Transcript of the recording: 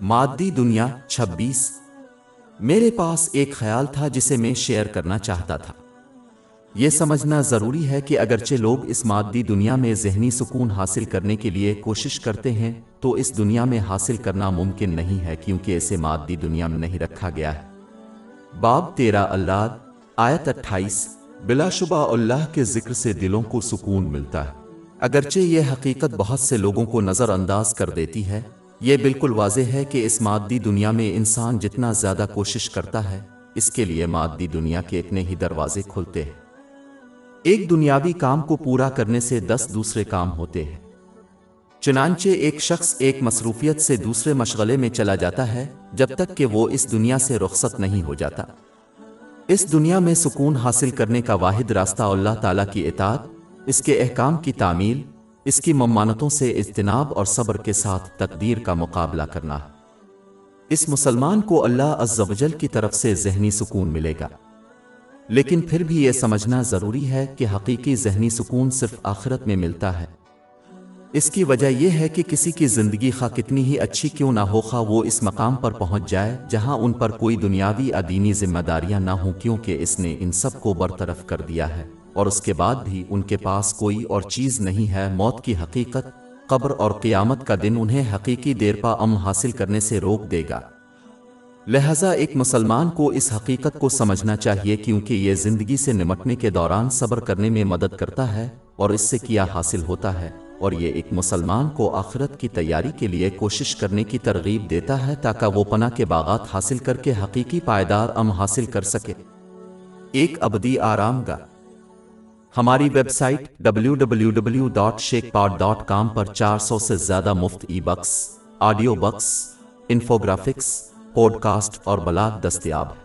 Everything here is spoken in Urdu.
مادی دنیا 26۔ میرے پاس ایک خیال تھا جسے میں شیئر کرنا چاہتا تھا۔ یہ سمجھنا ضروری ہے کہ اگرچہ لوگ اس مادی دنیا میں ذہنی سکون حاصل کرنے کے لیے کوشش کرتے ہیں تو اس دنیا میں حاصل کرنا ممکن نہیں ہے، کیونکہ اسے مادی دنیا میں نہیں رکھا گیا ہے۔ باب 13 الاحد آیت 28۔ بلا شبہ اللہ کے ذکر سے دلوں کو سکون ملتا ہے۔ اگرچہ یہ حقیقت بہت سے لوگوں کو نظر انداز کر دیتی ہے، یہ بالکل واضح ہے کہ اس مادی دنیا میں انسان جتنا زیادہ کوشش کرتا ہے، اس کے لیے مادی دنیا کے اتنے ہی دروازے کھلتے ہیں۔ ایک دنیاوی کام کو پورا کرنے سے 10 دوسرے کام ہوتے ہیں۔ چنانچہ ایک شخص ایک مصروفیت سے دوسرے مشغلے میں چلا جاتا ہے جب تک کہ وہ اس دنیا سے رخصت نہیں ہو جاتا۔ اس دنیا میں سکون حاصل کرنے کا واحد راستہ اللہ تعالیٰ کی اطاعت، اس کے احکام کی تعمیل، اس کی ممانعتوں سے اجتناب اور صبر کے ساتھ تقدیر کا مقابلہ کرنا ہے۔ اس مسلمان کو اللہ عز و جل کی طرف سے ذہنی سکون ملے گا، لیکن پھر بھی یہ سمجھنا ضروری ہے کہ حقیقی ذہنی سکون صرف آخرت میں ملتا ہے۔ اس کی وجہ یہ ہے کہ کسی کی زندگی خواہ کتنی ہی اچھی کیوں نہ ہو، خواہ وہ اس مقام پر پہنچ جائے جہاں ان پر کوئی دنیاوی یا دینی ذمہ داریاں نہ ہوں، کیونکہ اس نے ان سب کو برطرف کر دیا ہے، اور اس کے بعد بھی ان کے پاس کوئی اور چیز نہیں ہے۔ موت کی حقیقت، قبر اور قیامت کا دن انہیں حقیقی دیرپا امن حاصل کرنے سے روک دے گا۔ لہذا ایک مسلمان کو اس حقیقت کو سمجھنا چاہیے، کیونکہ یہ زندگی سے نمٹنے کے دوران صبر کرنے میں مدد کرتا ہے اور اس سے کیا حاصل ہوتا ہے، اور یہ ایک مسلمان کو آخرت کی تیاری کے لیے کوشش کرنے کی ترغیب دیتا ہے تاکہ وہ پناہ کے باغات حاصل کر کے حقیقی پائیدار امن حاصل کر سکے۔ ایک ابدی آرام گاہ۔ ہماری ویب سائٹ www.sheikhpod.com پر 400 سے زیادہ مفت e books, audio books, infographics, podcast اور بلاگ دستیاب ہیں۔